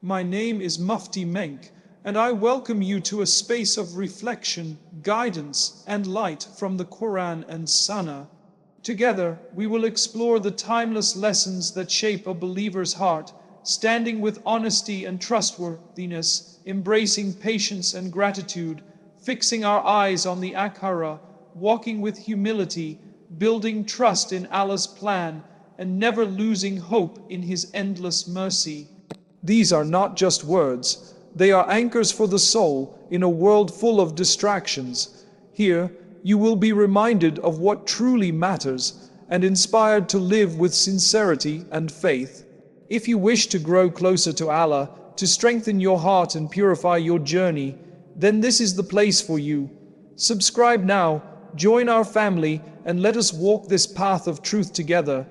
My name is Mufti Menk, and I welcome you to a space of reflection, guidance, and light from the Qur'an and Sunnah. Together, we will explore the timeless lessons that shape a believer's heart, standing with honesty and trustworthiness, embracing patience and gratitude, fixing our eyes on the Akhirah, walking with humility, building trust in Allah's plan, and never losing hope in His endless mercy. These are not just words, they are anchors for the soul in a world full of distractions. Here, you will be reminded of what truly matters and inspired to live with sincerity and faith. If you wish to grow closer to Allah, to strengthen your heart and purify your journey, then this is the place for you. Subscribe now, join our family, and let us walk this path of truth together.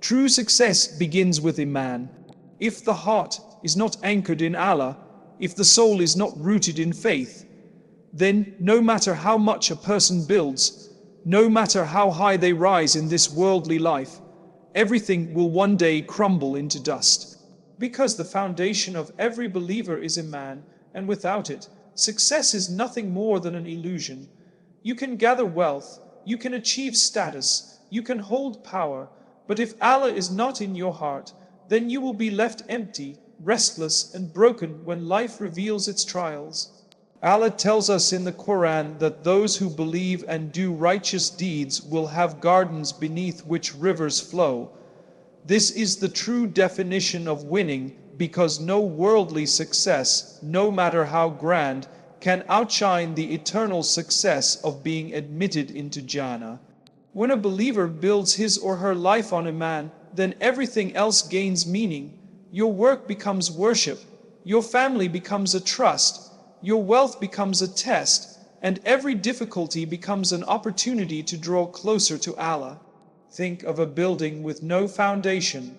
True success begins with Iman. If the heart is not anchored in Allah, if the soul is not rooted in faith, then no matter how much a person builds, no matter how high they rise in this worldly life, everything will one day crumble into dust. Because the foundation of every believer is Iman, and without it, success is nothing more than an illusion. You can gather wealth, you can achieve status, you can hold power, but if Allah is not in your heart, then you will be left empty, restless, and broken when life reveals its trials. Allah tells us in the Qur'an that those who believe and do righteous deeds will have gardens beneath which rivers flow. This is the true definition of winning, because no worldly success, no matter how grand, can outshine the eternal success of being admitted into Jannah. When a believer builds his or her life on Iman, then everything else gains meaning. Your work becomes worship, your family becomes a trust, your wealth becomes a test, and every difficulty becomes an opportunity to draw closer to Allah. Think of a building with no foundation.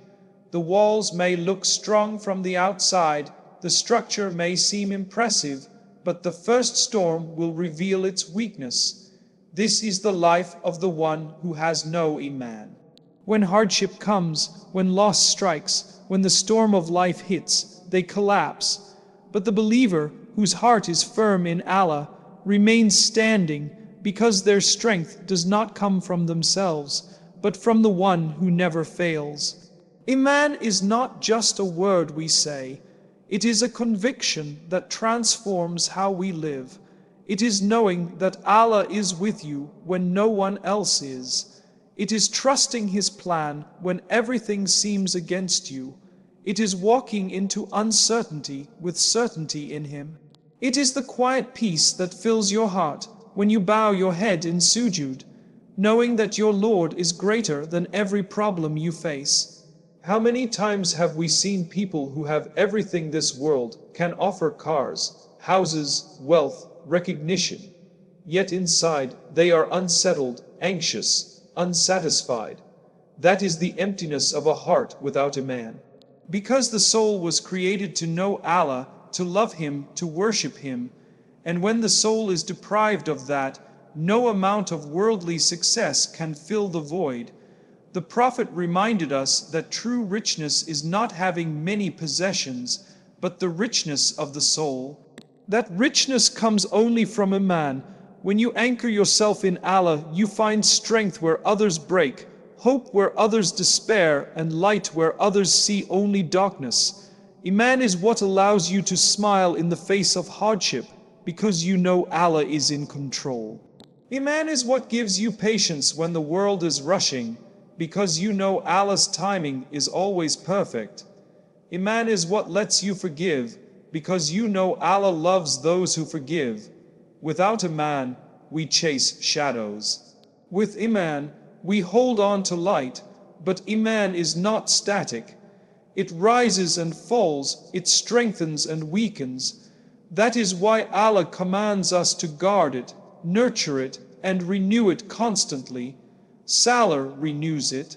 The walls may look strong from the outside, the structure may seem impressive, but the first storm will reveal its weakness. This is the life of the one who has no Iman. When hardship comes, when loss strikes, when the storm of life hits, they collapse. But the believer, whose heart is firm in Allah, remains standing, because their strength does not come from themselves, but from the one who never fails. Iman is not just a word we say. It is a conviction that transforms how we live. It is knowing that Allah is with you when no one else is. It is trusting His plan when everything seems against you. It is walking into uncertainty with certainty in Him. It is the quiet peace that fills your heart when you bow your head in sujud, knowing that your Lord is greater than every problem you face. How many times have we seen people who have everything this world can offer: cars, houses, wealth, recognition, yet inside they are unsettled, anxious, unsatisfied. That is the emptiness of a heart without Iman. Because the soul was created to know Allah, to love Him, to worship Him, and when the soul is deprived of that, no amount of worldly success can fill the void. The Prophet reminded us that true richness is not having many possessions, but the richness of the soul. That richness comes only from Iman. When you anchor yourself in Allah, you find strength where others break, hope where others despair, and light where others see only darkness. Iman is what allows you to smile in the face of hardship, because you know Allah is in control. Iman is what gives you patience when the world is rushing, because you know Allah's timing is always perfect. Iman is what lets you forgive, because you know Allah loves those who forgive. Without Iman, we chase shadows. With Iman, we hold on to light, but Iman is not static. It rises and falls, it strengthens and weakens. That is why Allah commands us to guard it, nurture it, and renew it constantly. Salah renews it,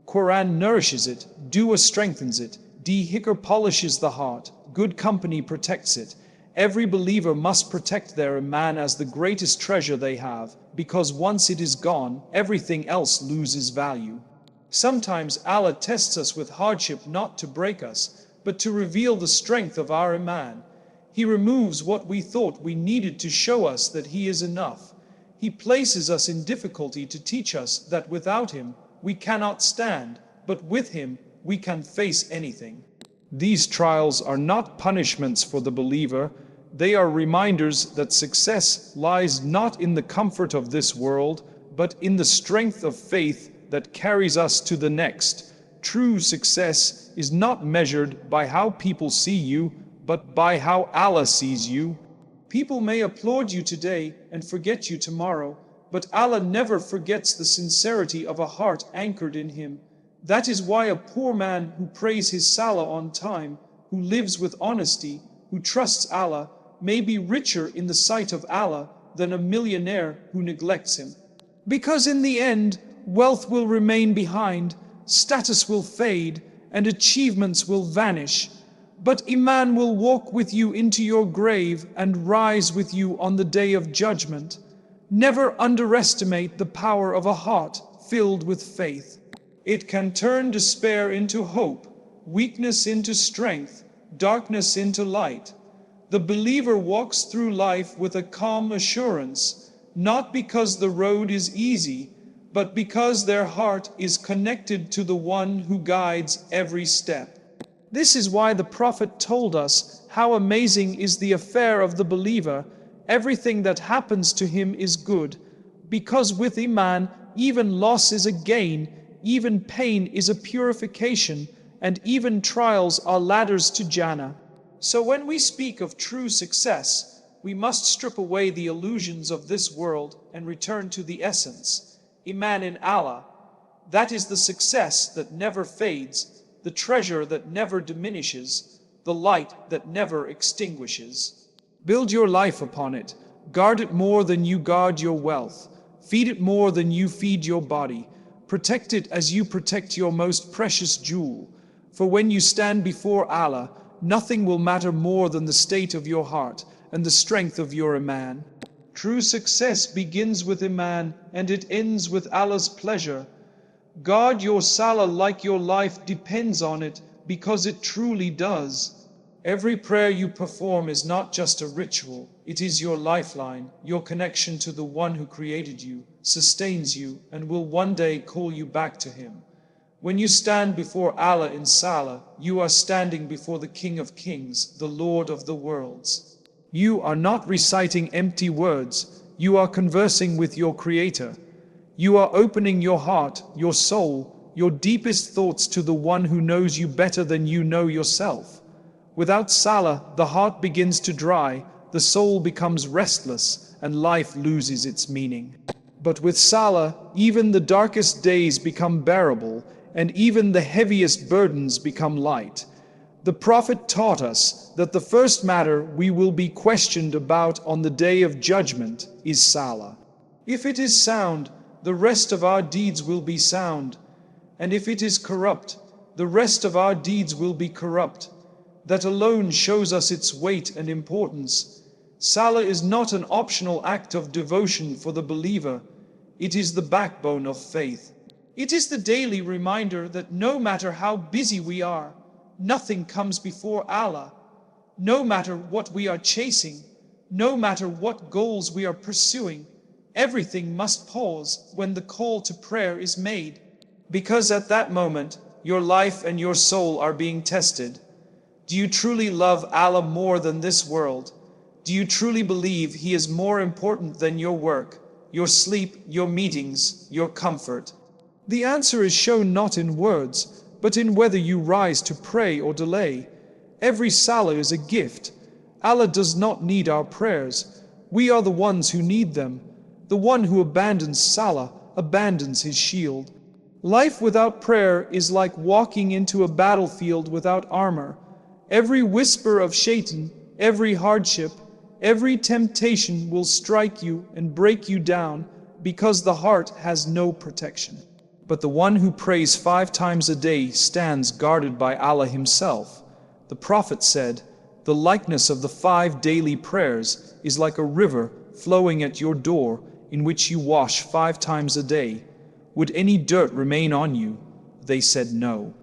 Qur'an nourishes it, Dua strengthens it, Dhikr polishes the heart, good company protects it. Every believer must protect their Iman as the greatest treasure they have, because once it is gone, everything else loses value. Sometimes Allah tests us with hardship not to break us, but to reveal the strength of our Iman. He removes what we thought we needed to show us that He is enough. He places us in difficulty to teach us that without Him we cannot stand, but with Him we can face anything. These trials are not punishments for the believer. They are reminders that success lies not in the comfort of this world, but in the strength of faith that carries us to the next. True success is not measured by how people see you, but by how Allah sees you. People may applaud you today and forget you tomorrow, but Allah never forgets the sincerity of a heart anchored in Him. That is why a poor man who prays his salah on time, who lives with honesty, who trusts Allah, may be richer in the sight of Allah than a millionaire who neglects Him. Because in the end, wealth will remain behind, status will fade, and achievements will vanish. But Iman will walk with you into your grave and rise with you on the day of judgment. Never underestimate the power of a heart filled with faith. It can turn despair into hope, weakness into strength, darkness into light. The believer walks through life with a calm assurance, not because the road is easy, but because their heart is connected to the one who guides every step. This is why the Prophet told us how amazing is the affair of the believer. Everything that happens to him is good, because with Iman, even loss is a gain, even pain is a purification, and even trials are ladders to Jannah. So when we speak of true success, we must strip away the illusions of this world and return to the essence. Iman in Allah, that is the success that never fades, the treasure that never diminishes, the light that never extinguishes. Build your life upon it, guard it more than you guard your wealth, feed it more than you feed your body, protect it as you protect your most precious jewel. For when you stand before Allah, nothing will matter more than the state of your heart and the strength of your Iman. True success begins with Iman and it ends with Allah's pleasure. Guard your salah like your life depends on it, because it truly does. Every prayer you perform is not just a ritual, it is your lifeline, your connection to the one who created you, sustains you, and will one day call you back to Him. When you stand before Allah in salah, you are standing before the King of Kings, the Lord of the worlds. You are not reciting empty words, you are conversing with your Creator. You are opening your heart, your soul, your deepest thoughts to the one who knows you better than you know yourself. Without salah, the heart begins to dry, the soul becomes restless, and life loses its meaning. But with salah, even the darkest days become bearable, and even the heaviest burdens become light. The Prophet taught us that the first matter we will be questioned about on the day of judgment is salah. If it is sound, the rest of our deeds will be sound, and if it is corrupt, the rest of our deeds will be corrupt. That alone shows us its weight and importance. Salah is not an optional act of devotion for the believer, it is the backbone of faith. It is the daily reminder that no matter how busy we are, nothing comes before Allah. No matter what we are chasing, no matter what goals we are pursuing, everything must pause when the call to prayer is made. Because at that moment, your life and your soul are being tested. Do you truly love Allah more than this world? Do you truly believe He is more important than your work, your sleep, your meetings, your comfort? The answer is shown not in words, but in whether you rise to pray or delay. Every salah is a gift. Allah does not need our prayers. We are the ones who need them. The one who abandons salah abandons his shield. Life without prayer is like walking into a battlefield without armor. Every whisper of shaitan, every hardship, every temptation will strike you and break you down, because the heart has no protection. But the one who prays 5 times a day stands guarded by Allah Himself. The Prophet said, "The likeness of the 5 daily prayers is like a river flowing at your door, in which you wash 5 times a day. Would any dirt remain on you?" They said no.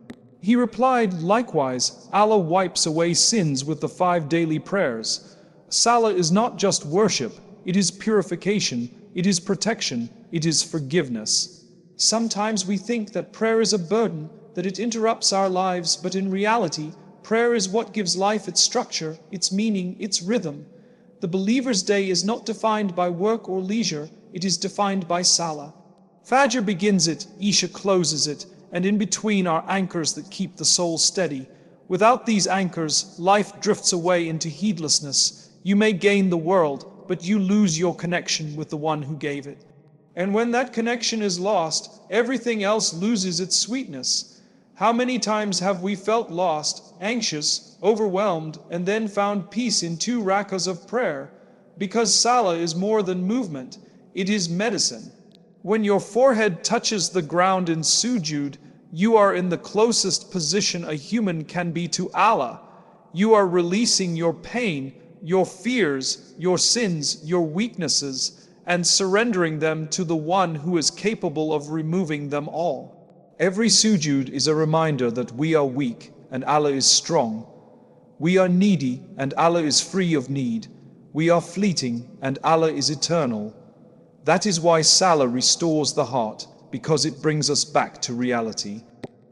He replied, likewise, Allah wipes away sins with the 5 daily prayers. Salah is not just worship, it is purification, it is protection, it is forgiveness. Sometimes we think that prayer is a burden, that it interrupts our lives, but in reality, prayer is what gives life its structure, its meaning, its rhythm. The believer's day is not defined by work or leisure, it is defined by Salah. Fajr begins it, Isha closes it, and in between are anchors that keep the soul steady. Without these anchors, life drifts away into heedlessness. You may gain the world, but you lose your connection with the one who gave it. And when that connection is lost, everything else loses its sweetness. How many times have we felt lost, anxious, overwhelmed, and then found peace in 2 rakas of prayer? Because Salah is more than movement, it is medicine. When your forehead touches the ground in sujud, you are in the closest position a human can be to Allah. You are releasing your pain, your fears, your sins, your weaknesses, and surrendering them to the one who is capable of removing them all. Every sujud is a reminder that we are weak and Allah is strong. We are needy and Allah is free of need. We are fleeting and Allah is eternal. That is why Salah restores the heart, because it brings us back to reality.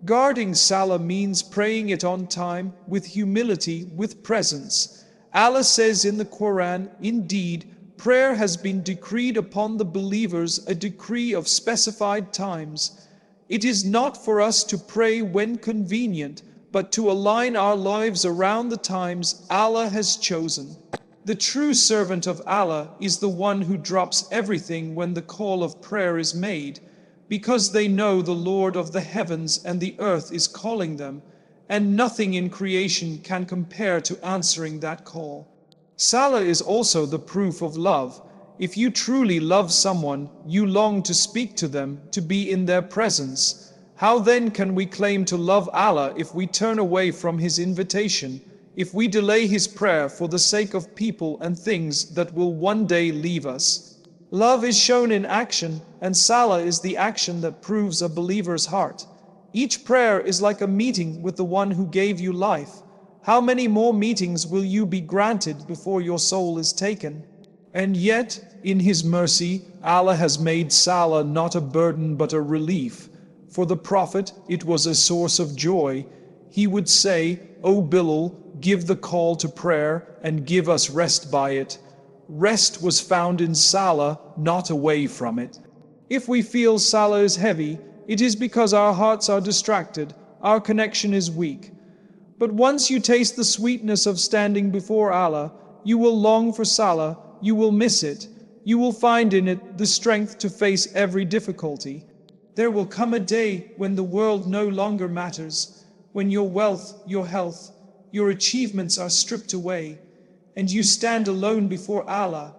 Guarding Salah means praying it on time, with humility, with presence. Allah says in the Qur'an, indeed, prayer has been decreed upon the believers, a decree of specified times. It is not for us to pray when convenient, but to align our lives around the times Allah has chosen. The true servant of Allah is the one who drops everything when the call of prayer is made, because they know the Lord of the heavens and the earth is calling them, and nothing in creation can compare to answering that call. Salah is also the proof of love. If you truly love someone, you long to speak to them, to be in their presence. How then can we claim to love Allah if we turn away from His invitation? If we delay His prayer for the sake of people and things that will one day leave us? Love is shown in action, and Salah is the action that proves a believer's heart. Each prayer is like a meeting with the one who gave you life. How many more meetings will you be granted before your soul is taken? And yet, in His mercy, Allah has made Salah not a burden but a relief. For the Prophet, it was a source of joy. He would say, O Bilal, give the call to prayer and give us rest by it. Rest was found in Salah, not away from it. If we feel Salah is heavy, it is because our hearts are distracted, our connection is weak. But once you taste the sweetness of standing before Allah, you will long for Salah, you will miss it, you will find in it the strength to face every difficulty. There will come a day when the world no longer matters, when your wealth, your health, your achievements are stripped away, and you stand alone before Allah.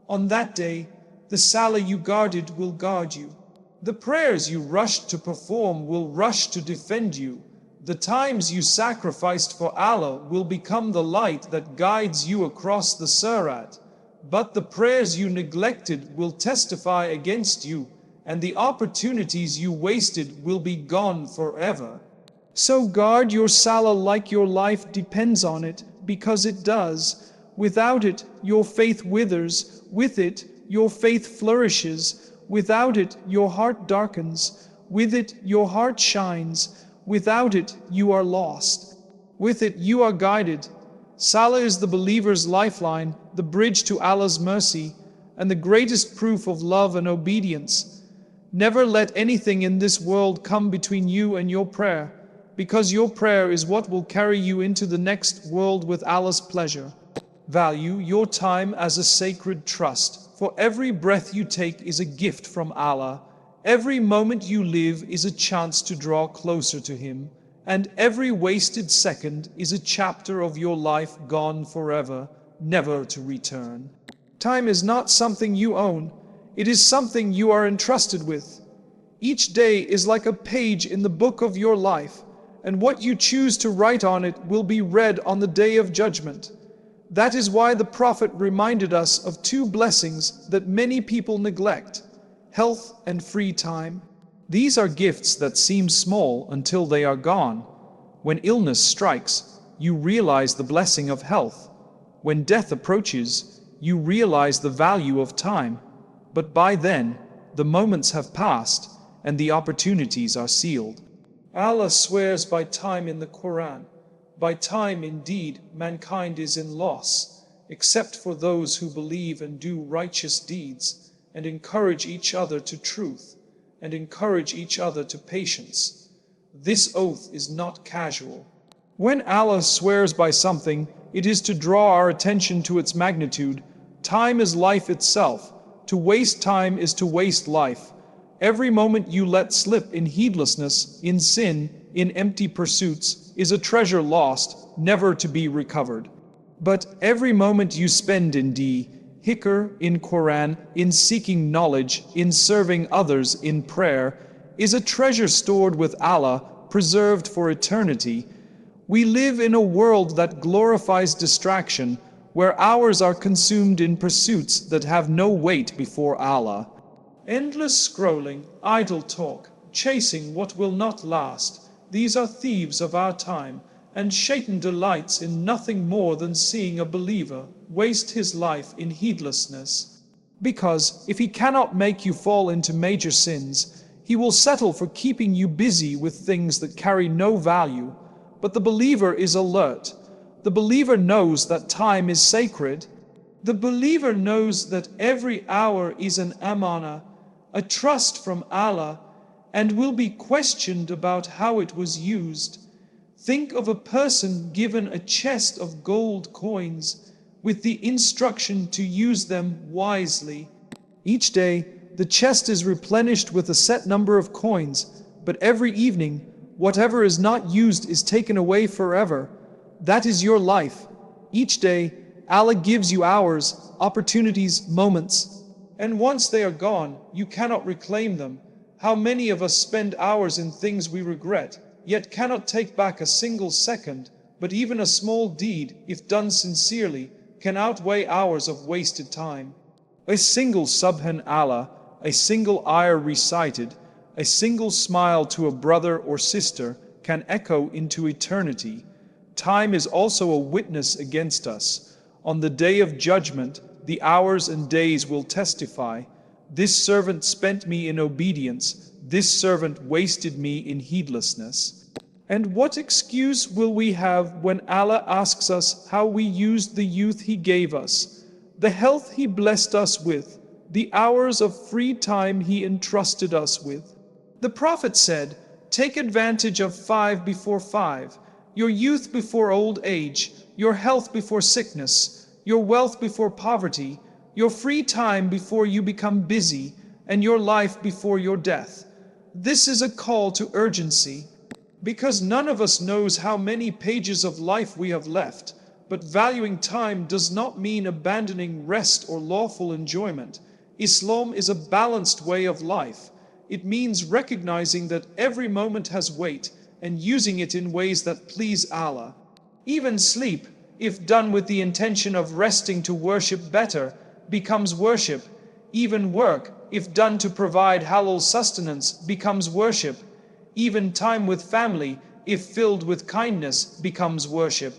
On that day, the Salah you guarded will guard you. The prayers you rushed to perform will rush to defend you. The times you sacrificed for Allah will become the light that guides you across the Sirat. But the prayers you neglected will testify against you, and the opportunities you wasted will be gone forever. So guard your Salah like your life depends on it, because it does. Without it, your faith withers. With it, your faith flourishes. Without it, your heart darkens. With it, your heart shines. Without it, you are lost. With it, you are guided. Salah is the believer's lifeline, the bridge to Allah's mercy, and the greatest proof of love and obedience. Never let anything in this world come between you and your prayer, because your prayer is what will carry you into the next world with Allah's pleasure. Value your time as a sacred trust, for every breath you take is a gift from Allah. Every moment you live is a chance to draw closer to Him, and every wasted second is a chapter of your life gone forever, never to return. Time is not something you own, it is something you are entrusted with. Each day is like a page in the book of your life, and what you choose to write on it will be read on the day of judgment. That is why the Prophet reminded us of 2 blessings that many people neglect: health and free time. These are gifts that seem small until they are gone. When illness strikes, you realize the blessing of health. When death approaches, you realize the value of time. But by then, the moments have passed and the opportunities are sealed. Allah swears by time in the Qur'an. By time indeed mankind is in loss, except for those who believe and do righteous deeds, and encourage each other to truth, and encourage each other to patience. This oath is not casual. When Allah swears by something, it is to draw our attention to its magnitude. Time is life itself. To waste time is to waste life. Every moment you let slip in heedlessness, in sin, in empty pursuits, is a treasure lost, never to be recovered. But every moment you spend in dhikr, in Qur'an, in seeking knowledge, in serving others, in prayer, is a treasure stored with Allah, preserved for eternity. We live in a world that glorifies distraction, where hours are consumed in pursuits that have no weight before Allah. Endless scrolling, idle talk, chasing what will not last, these are thieves of our time, and Shaitan delights in nothing more than seeing a believer waste his life in heedlessness. Because if he cannot make you fall into major sins, he will settle for keeping you busy with things that carry no value. But the believer is alert. The believer knows that time is sacred. The believer knows that every hour is an amana, a trust from Allah, and will be questioned about how it was used. Think of a person given a chest of gold coins with the instruction to use them wisely. Each day, the chest is replenished with a set number of coins, but every evening, whatever is not used is taken away forever. That is your life. Each day, Allah gives you hours, opportunities, moments. And once they are gone, you cannot reclaim them. How many of us spend hours in things we regret, yet cannot take back a single second, but even a small deed, if done sincerely, can outweigh hours of wasted time. A single Subhanallah, a single ayah recited, a single smile to a brother or sister can echo into eternity. Time is also a witness against us. On the day of judgment, the hours and days will testify. This servant spent me in obedience. This servant wasted me in heedlessness. And what excuse will we have when Allah asks us how we used the youth He gave us, the health He blessed us with, the hours of free time He entrusted us with? The Prophet said, "Take advantage of 5 before 5, your youth before old age, your health before sickness, your wealth before poverty, your free time before you become busy, and your life before your death." This is a call to urgency, because none of us knows how many pages of life we have left, but valuing time does not mean abandoning rest or lawful enjoyment. Islam is a balanced way of life. It means recognizing that every moment has weight and using it in ways that please Allah. Even sleep, if done with the intention of resting to worship better, becomes worship. Even work, if done to provide halal sustenance, becomes worship. Even time with family, if filled with kindness, becomes worship.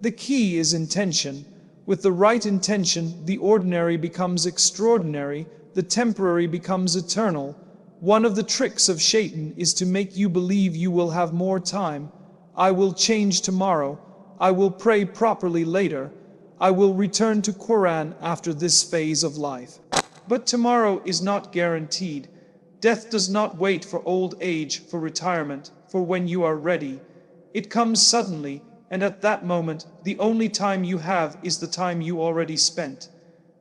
The key is intention. With the right intention, the ordinary becomes extraordinary, the temporary becomes eternal. One of the tricks of Shaitan is to make you believe you will have more time. I will change tomorrow. I will pray properly later. I will return to Qur'an after this phase of life. But tomorrow is not guaranteed. Death does not wait for old age, for retirement, for when you are ready. It comes suddenly, and at that moment, the only time you have is the time you already spent.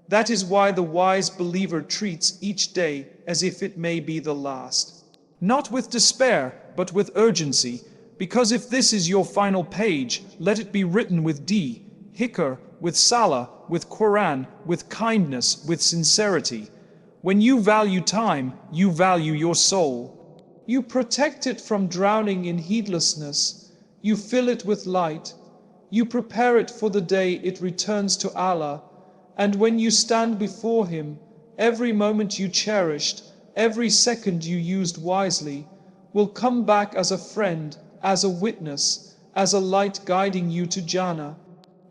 That is why the wise believer treats each day as if it may be the last. Not with despair, but with urgency, because if this is your final page, let it be written with dhikr, with salah, with Qur'an, with kindness, with sincerity. When you value time, you value your soul. You protect it from drowning in heedlessness. You fill it with light. You prepare it for the day it returns to Allah. And when you stand before Him, every moment you cherished, every second you used wisely, will come back as a friend, as a witness, as a light guiding you to Jannah.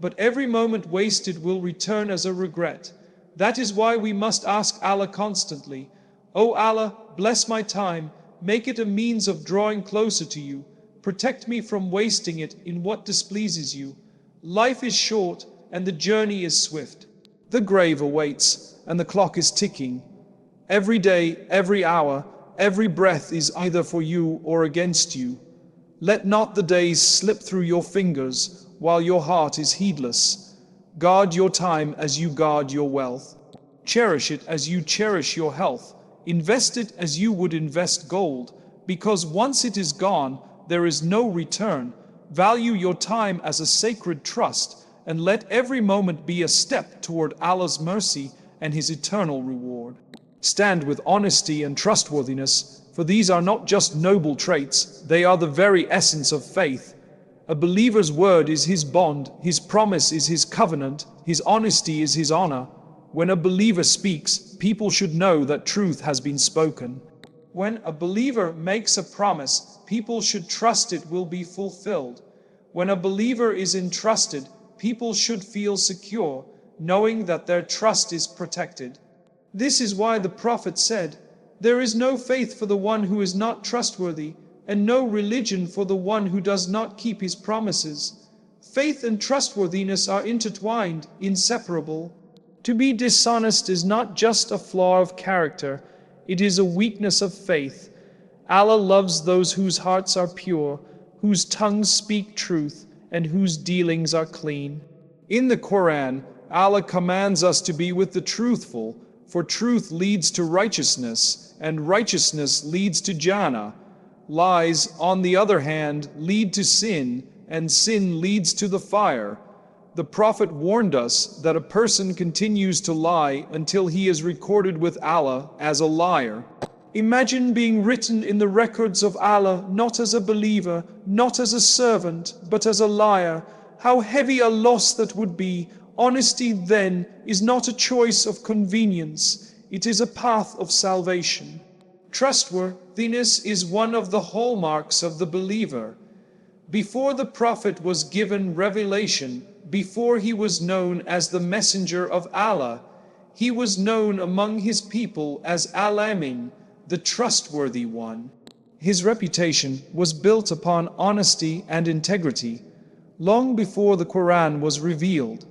But every moment wasted will return as a regret. That is why we must ask Allah constantly, O Allah, bless my time, make it a means of drawing closer to you, protect me from wasting it in what displeases you. Life is short and the journey is swift. The grave awaits and the clock is ticking. Every day, every hour, every breath is either for you or against you. Let not the days slip through your fingers while your heart is heedless. Guard your time as you guard your wealth. Cherish it as you cherish your health. Invest it as you would invest gold, because once it is gone, there is no return. Value your time as a sacred trust, and let every moment be a step toward Allah's mercy and His eternal reward. Stand with honesty and trustworthiness, for these are not just noble traits, they are the very essence of faith. A believer's word is his bond, his promise is his covenant, his honesty is his honor. When a believer speaks, people should know that truth has been spoken. When a believer makes a promise, people should trust it will be fulfilled. When a believer is entrusted, people should feel secure, knowing that their trust is protected. This is why the Prophet said, "There is no faith for the one who is not trustworthy, and no religion for the one who does not keep his promises." Faith and trustworthiness are intertwined, inseparable. To be dishonest is not just a flaw of character, it is a weakness of faith. Allah loves those whose hearts are pure, whose tongues speak truth, and whose dealings are clean. In the Qur'an, Allah commands us to be with the truthful, for truth leads to righteousness, and righteousness leads to Jannah. Lies, on the other hand, lead to sin, and sin leads to the fire. The Prophet warned us that a person continues to lie until he is recorded with Allah as a liar. Imagine being written in the records of Allah not as a believer, not as a servant, but as a liar. How heavy a loss that would be. Honesty then is not a choice of convenience, it is a path of salvation. Trustworthiness is one of the hallmarks of the believer. Before the Prophet was given revelation, before he was known as the messenger of Allah, he was known among his people as Al-Amin, the trustworthy one. His reputation was built upon honesty and integrity, long before the Qur'an was revealed.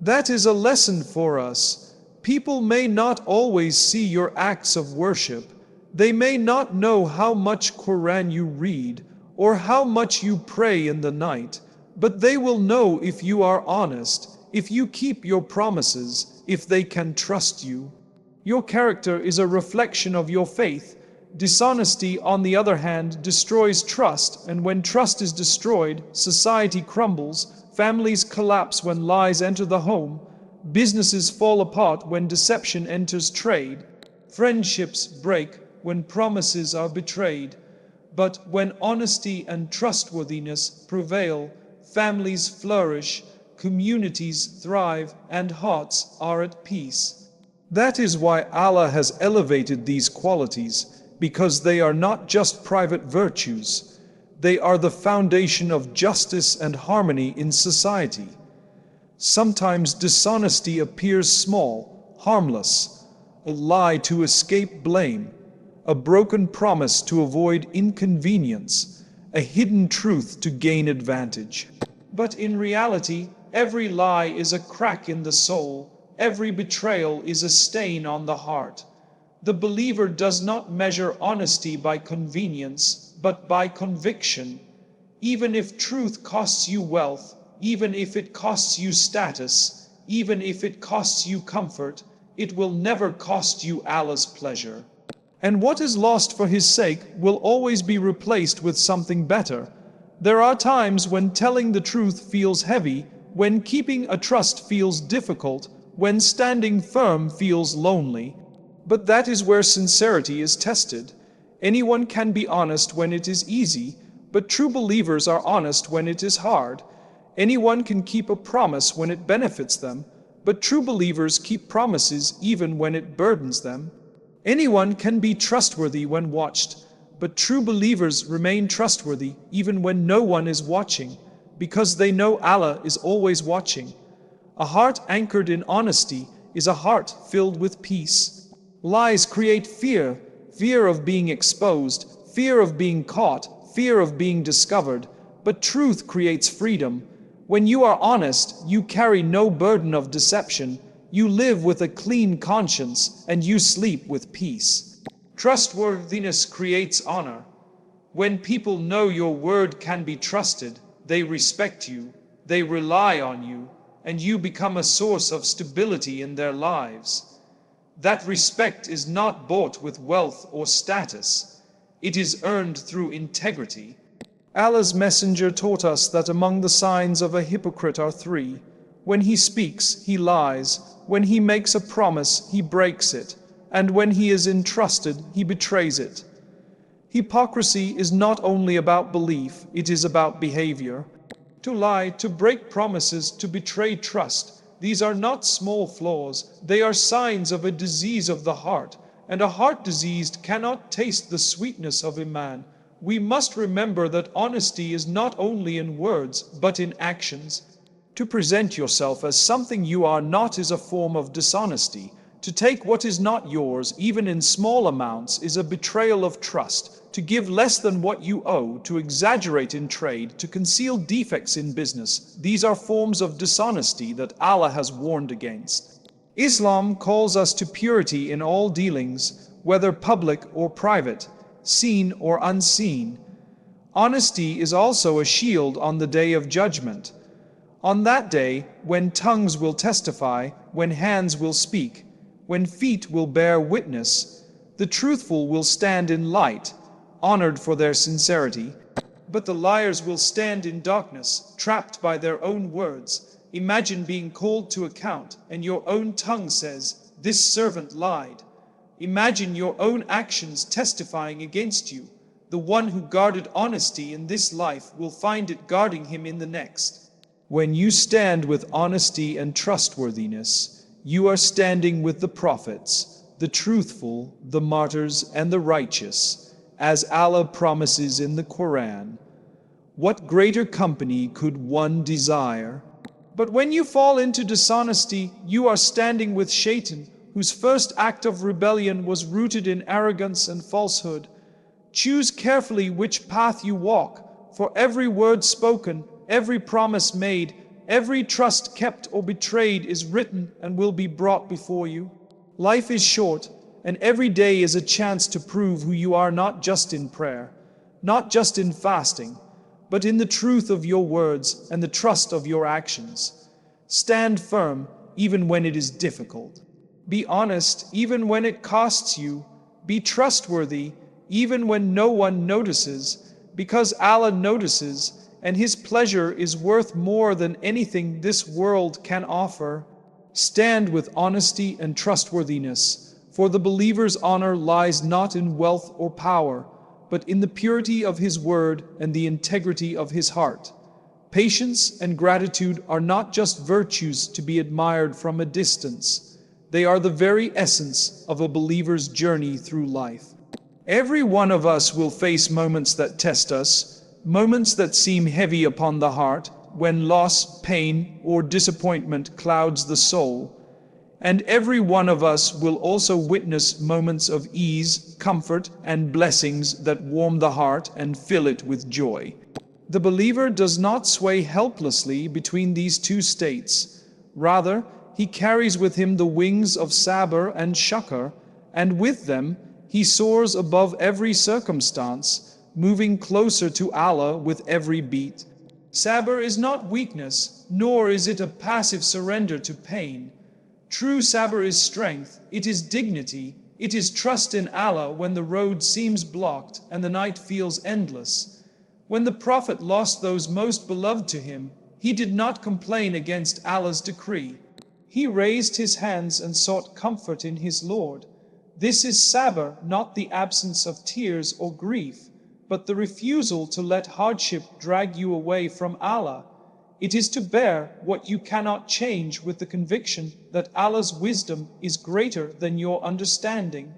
That is a lesson for us. People may not always see your acts of worship. They may not know how much Qur'an you read, or how much you pray in the night, but they will know if you are honest, if you keep your promises, if they can trust you. Your character is a reflection of your faith. Dishonesty, on the other hand, destroys trust, and when trust is destroyed, society crumbles, families collapse when lies enter the home, businesses fall apart when deception enters trade, friendships break when promises are betrayed. But when honesty and trustworthiness prevail, families flourish, communities thrive, and hearts are at peace. That is why Allah has elevated these qualities, because they are not just private virtues. They are the foundation of justice and harmony in society. Sometimes dishonesty appears small, harmless, a lie to escape blame, a broken promise to avoid inconvenience, a hidden truth to gain advantage. But in reality, every lie is a crack in the soul, every betrayal is a stain on the heart. The believer does not measure honesty by convenience, but by conviction. Even if truth costs you wealth, even if it costs you status, even if it costs you comfort, it will never cost you Allah's pleasure. And what is lost for His sake will always be replaced with something better. There are times when telling the truth feels heavy, when keeping a trust feels difficult, when standing firm feels lonely. But that is where sincerity is tested. Anyone can be honest when it is easy, but true believers are honest when it is hard. Anyone can keep a promise when it benefits them, but true believers keep promises even when it burdens them. Anyone can be trustworthy when watched, but true believers remain trustworthy even when no one is watching. because they know Allah is always watching. A heart anchored in honesty is a heart filled with peace. Lies create fear, fear of being exposed, fear of being caught, fear of being discovered, but truth creates freedom. When you are honest, you carry no burden of deception, you live with a clean conscience, and you sleep with peace. Trustworthiness creates honor. When people know your word can be trusted, they respect you, they rely on you, and you become a source of stability in their lives. That respect is not bought with wealth or status. It is earned through integrity. Allah's Messenger taught us that among the signs of a hypocrite are three. When he speaks, he lies. When he makes a promise, he breaks it. And when he is entrusted, he betrays it. Hypocrisy is not only about belief, it is about behavior. To lie, to break promises, to betray trust, these are not small flaws, they are signs of a disease of the heart, and a heart diseased cannot taste the sweetness of Iman. We must remember that honesty is not only in words, but in actions. To present yourself as something you are not is a form of dishonesty. To take what is not yours, even in small amounts, is a betrayal of trust. To give less than what you owe, to exaggerate in trade, to conceal defects in business, these are forms of dishonesty that Allah has warned against. Islam calls us to purity in all dealings, whether public or private, seen or unseen. Honesty is also a shield on the day of judgment. On that day, when tongues will testify, when hands will speak, when feet will bear witness, the truthful will stand in light, honored for their sincerity, but the liars will stand in darkness, trapped by their own words. Imagine being called to account, and your own tongue says, "This servant lied." Imagine your own actions testifying against you. The one who guarded honesty in this life will find it guarding him in the next. When you stand with honesty and trustworthiness, you are standing with the prophets, the truthful, the martyrs, and the righteous, as Allah promises in the Qur'an. What greater company could one desire? But when you fall into dishonesty, you are standing with Shaitan, whose first act of rebellion was rooted in arrogance and falsehood. Choose carefully which path you walk, for every word spoken, every promise made, every trust kept or betrayed is written and will be brought before you. Life is short, and every day is a chance to prove who you are, not just in prayer, not just in fasting, but in the truth of your words and the trust of your actions. Stand firm even when it is difficult. Be honest even when it costs you. Be trustworthy even when no one notices, because Allah notices, and His pleasure is worth more than anything this world can offer. Stand with honesty and trustworthiness, for the believer's honor lies not in wealth or power, but in the purity of his word and the integrity of his heart. Patience and gratitude are not just virtues to be admired from a distance. They are the very essence of a believer's journey through life. Every one of us will face moments that test us, moments that seem heavy upon the heart, when loss, pain, or disappointment clouds the soul. And every one of us will also witness moments of ease, comfort, and blessings that warm the heart and fill it with joy. The believer does not sway helplessly between these two states. Rather, he carries with him the wings of sabr and shukr, and with them he soars above every circumstance, moving closer to Allah with every beat. Sabr is not weakness, nor is it a passive surrender to pain. True sabr is strength, it is dignity, it is trust in Allah when the road seems blocked and the night feels endless. When the Prophet lost those most beloved to him, he did not complain against Allah's decree. He raised his hands and sought comfort in his Lord. This is sabr, not the absence of tears or grief, but the refusal to let hardship drag you away from Allah. It is to bear what you cannot change with the conviction that Allah's wisdom is greater than your understanding.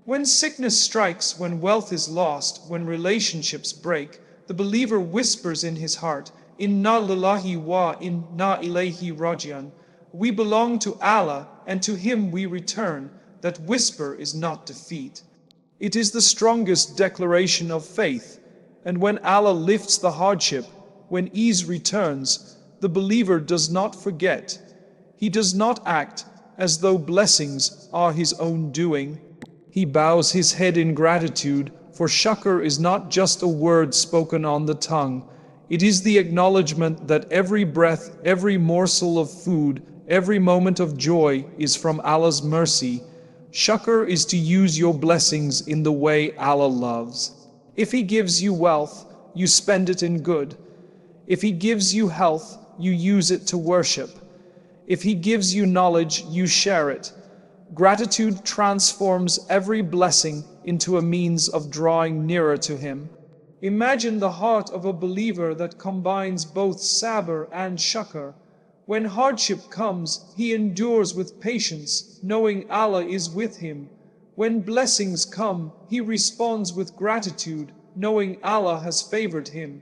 When sickness strikes, when wealth is lost, when relationships break, the believer whispers in his heart, Inna lillahi wa inna ilayhi raji'un. We belong to Allah and to Him we return. That whisper is not defeat. It is the strongest declaration of faith. And when Allah lifts the hardship, when ease returns, the believer does not forget. He does not act as though blessings are his own doing. He bows his head in gratitude, for shukr is not just a word spoken on the tongue. It is the acknowledgement that every breath, every morsel of food, every moment of joy is from Allah's mercy. Shukr is to use your blessings in the way Allah loves. If He gives you wealth, you spend it in good. If He gives you health, you use it to worship. If He gives you knowledge, you share it. Gratitude transforms every blessing into a means of drawing nearer to Him. Imagine the heart of a believer that combines both sabr and shukr. When hardship comes, he endures with patience, knowing Allah is with him. When blessings come, he responds with gratitude, knowing Allah has favored him.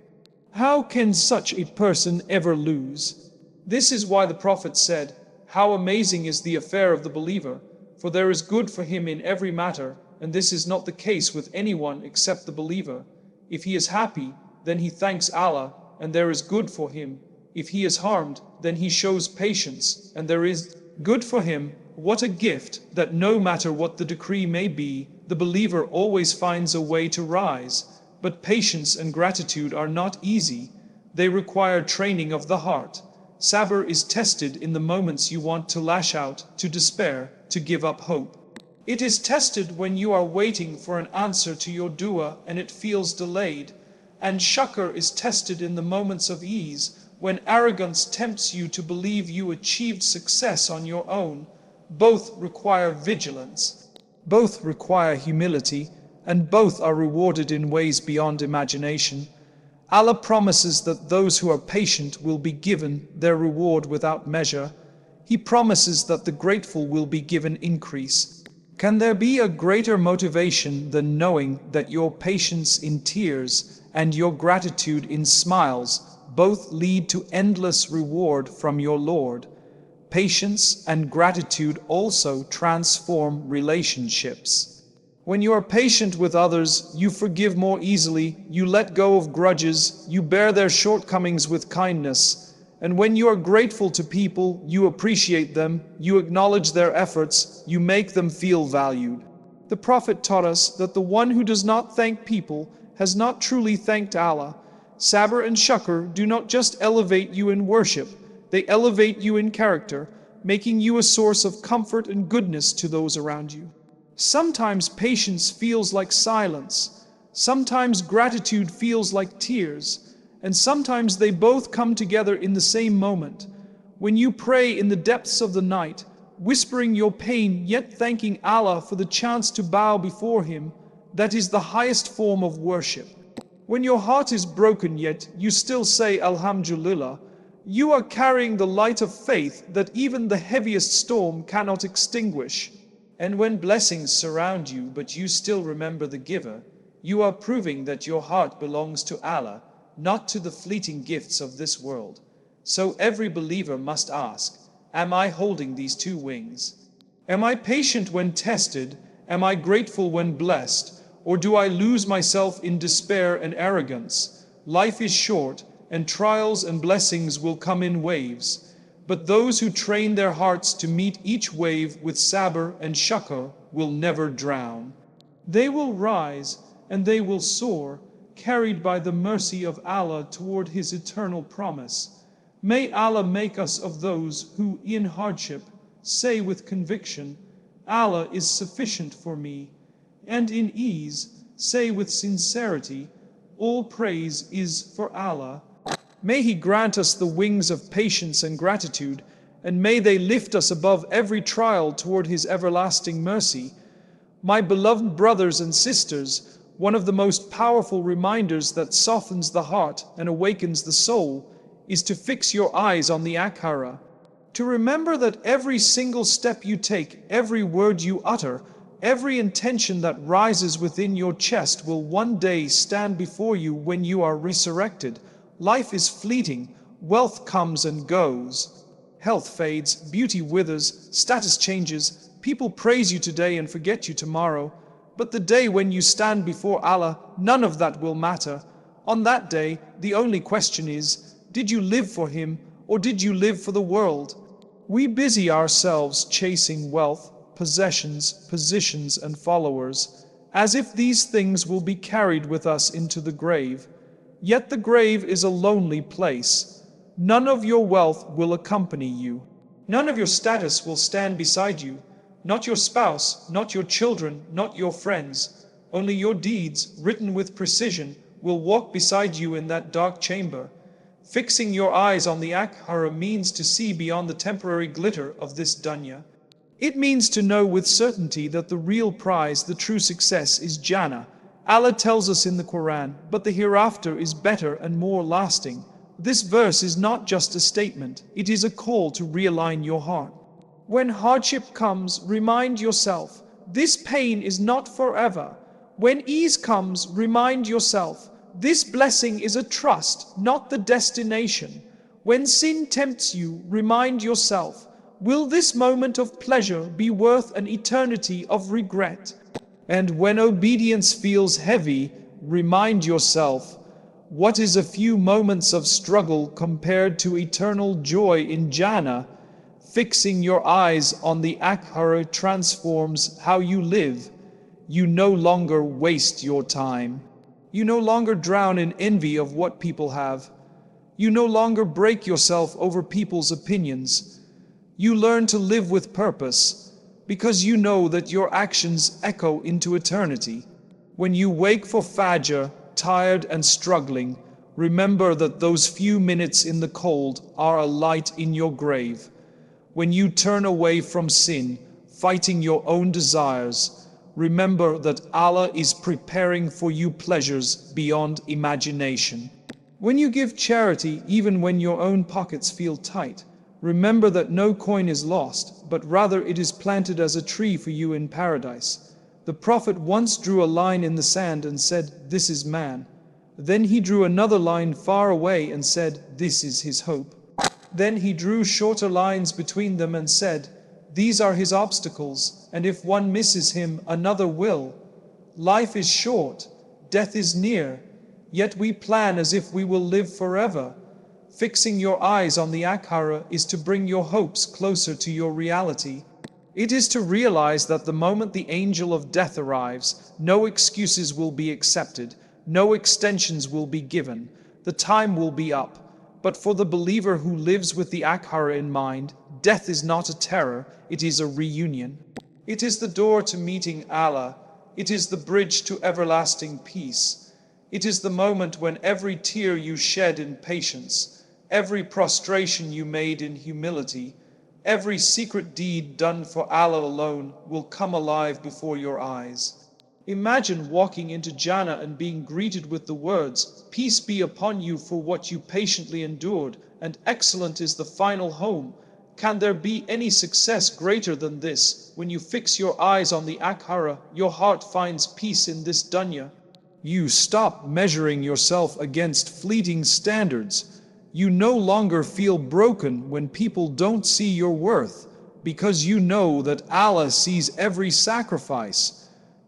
How can such a person ever lose? This is why the Prophet said, "How amazing is the affair of the believer, for there is good for him in every matter, and this is not the case with anyone except the believer. If he is happy, then he thanks Allah, and there is good for him. If he is harmed, then he shows patience, and there is good for him." What a gift that no matter what the decree may be, the believer always finds a way to rise. But patience and gratitude are not easy. They require training of the heart. Sabr is tested in the moments you want to lash out, to despair, to give up hope. It is tested when you are waiting for an answer to your dua and it feels delayed. And shukr is tested in the moments of ease, when arrogance tempts you to believe you achieved success on your own. Both require vigilance. Both require humility, and both are rewarded in ways beyond imagination. Allah promises that those who are patient will be given their reward without measure. He promises that the grateful will be given increase. Can there be a greater motivation than knowing that your patience in tears and your gratitude in smiles both lead to endless reward from your Lord? Patience and gratitude also transform relationships. When you are patient with others, you forgive more easily, you let go of grudges, you bear their shortcomings with kindness. And when you are grateful to people, you appreciate them, you acknowledge their efforts, you make them feel valued. The Prophet taught us that the one who does not thank people has not truly thanked Allah. Sabr and shukr do not just elevate you in worship, they elevate you in character, making you a source of comfort and goodness to those around you. Sometimes patience feels like silence, sometimes gratitude feels like tears, and sometimes they both come together in the same moment. When you pray in the depths of the night, whispering your pain yet thanking Allah for the chance to bow before Him, that is the highest form of worship. When your heart is broken yet you still say Alhamdulillah, you are carrying the light of faith that even the heaviest storm cannot extinguish. And when blessings surround you but you still remember the giver, you are proving that your heart belongs to Allah, not to the fleeting gifts of this world. So every believer must ask, am I holding these two wings? Am I patient when tested? Am I grateful when blessed? Or do I lose myself in despair and arrogance? Life is short, and trials and blessings will come in waves. But those who train their hearts to meet each wave with sabr and shukr will never drown. They will rise and they will soar, carried by the mercy of Allah toward His eternal promise. May Allah make us of those who, in hardship, say with conviction, Allah is sufficient for me, and in ease, say with sincerity, all praise is for Allah. May He grant us the wings of patience and gratitude, and may they lift us above every trial toward His everlasting mercy. My beloved brothers and sisters, one of the most powerful reminders that softens the heart and awakens the soul is to fix your eyes on the Akhirah. To remember that every single step you take, every word you utter, every intention that rises within your chest will one day stand before you when you are resurrected, Life is fleeting, wealth comes and goes. Health fades, beauty withers, status changes, people praise you today and forget you tomorrow. But the day when you stand before Allah, none of that will matter. On that day, the only question is, did you live for Him or did you live for the world? We busy ourselves chasing wealth, possessions, positions and followers, as if these things will be carried with us into the grave. Yet the grave is a lonely place. None of your wealth will accompany you. None of your status will stand beside you. Not your spouse, not your children, not your friends. Only your deeds, written with precision, will walk beside you in that dark chamber. Fixing your eyes on the Akhirah means to see beyond the temporary glitter of this dunya. It means to know with certainty that the real prize, the true success, is Jannah. Allah tells us in the Qur'an, but the hereafter is better and more lasting. This verse is not just a statement, it is a call to realign your heart. When hardship comes, remind yourself, this pain is not forever. When ease comes, remind yourself, this blessing is a trust, not the destination. When sin tempts you, remind yourself, will this moment of pleasure be worth an eternity of regret? And when obedience feels heavy, remind yourself, what is a few moments of struggle compared to eternal joy in Jannah? Fixing your eyes on the Akhirah transforms how you live. You no longer waste your time. You no longer drown in envy of what people have. You no longer break yourself over people's opinions. You learn to live with purpose, because you know that your actions echo into eternity. When you wake for Fajr, tired and struggling, remember that those few minutes in the cold are a light in your grave. When you turn away from sin, fighting your own desires, remember that Allah is preparing for you pleasures beyond imagination. When you give charity, even when your own pockets feel tight, remember that no coin is lost, but rather it is planted as a tree for you in paradise. The Prophet once drew a line in the sand and said, "This is man." Then he drew another line far away and said, "This is his hope." Then he drew shorter lines between them and said, "These are his obstacles, and if one misses him, another will." Life is short, death is near, yet we plan as if we will live forever. Fixing your eyes on the Akhirah is to bring your hopes closer to your reality. It is to realize that the moment the angel of death arrives, no excuses will be accepted, no extensions will be given, the time will be up. But for the believer who lives with the Akhirah in mind, death is not a terror, it is a reunion. It is the door to meeting Allah. It is the bridge to everlasting peace. It is the moment when every tear you shed in patience, every prostration you made in humility, every secret deed done for Allah alone will come alive before your eyes. Imagine walking into Jannah and being greeted with the words, "Peace be upon you for what you patiently endured, and excellent is the final home." Can there be any success greater than this? When you fix your eyes on the Akhirah, your heart finds peace in this dunya. You stop measuring yourself against fleeting standards. You no longer feel broken when people don't see your worth, because you know that Allah sees every sacrifice.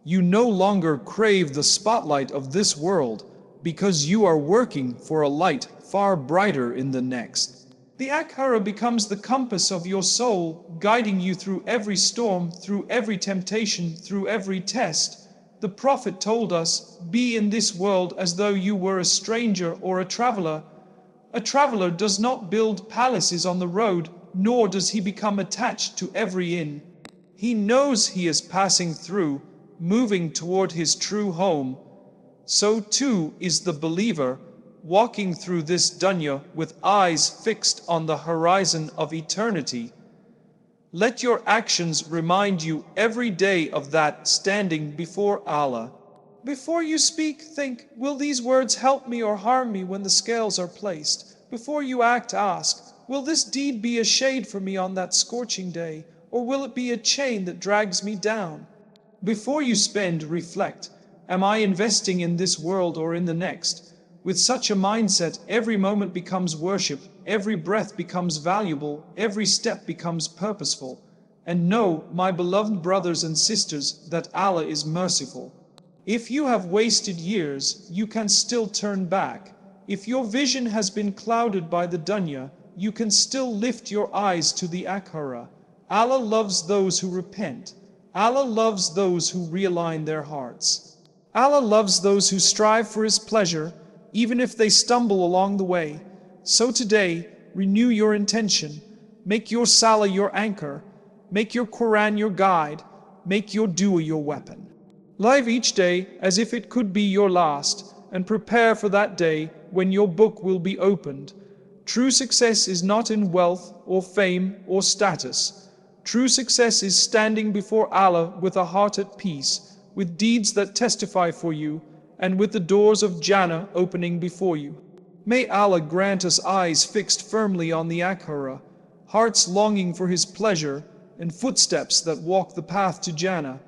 You no longer crave the spotlight of this world, because you are working for a light far brighter in the next. The Akhirah becomes the compass of your soul, guiding you through every storm, through every temptation, through every test. The Prophet told us, "Be in this world as though you were a stranger or a traveler." A traveler does not build palaces on the road, nor does he become attached to every inn. He knows he is passing through, moving toward his true home. So too is the believer, walking through this dunya with eyes fixed on the horizon of eternity. Let your actions remind you every day of that, standing before Allah. Before you speak, think, will these words help me or harm me when the scales are placed? Before you act, ask, will this deed be a shade for me on that scorching day, or will it be a chain that drags me down? Before you spend, reflect, am I investing in this world or in the next? With such a mindset, every moment becomes worship, every breath becomes valuable, every step becomes purposeful. And know, my beloved brothers and sisters, that Allah is merciful. If you have wasted years, you can still turn back. If your vision has been clouded by the dunya, you can still lift your eyes to the Akhirah. Allah loves those who repent. Allah loves those who realign their hearts. Allah loves those who strive for His pleasure, even if they stumble along the way. So today, renew your intention. Make your salah your anchor. Make your Qur'an your guide. Make your dua your weapon. Live each day as if it could be your last, and prepare for that day when your book will be opened. True success is not in wealth or fame or status. True success is standing before Allah with a heart at peace, with deeds that testify for you, and with the doors of Jannah opening before you. May Allah grant us eyes fixed firmly on the Akhirah, hearts longing for His pleasure, and footsteps that walk the path to Jannah.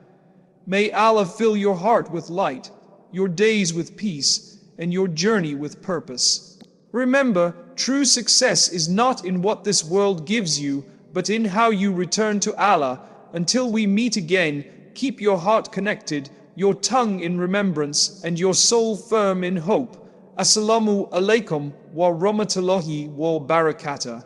May Allah fill your heart with light, your days with peace, and your journey with purpose. Remember, true success is not in what this world gives you, but in how you return to Allah. Until we meet again, keep your heart connected, your tongue in remembrance, and your soul firm in hope. Assalamu alaikum wa rahmatullahi wa barakatuh.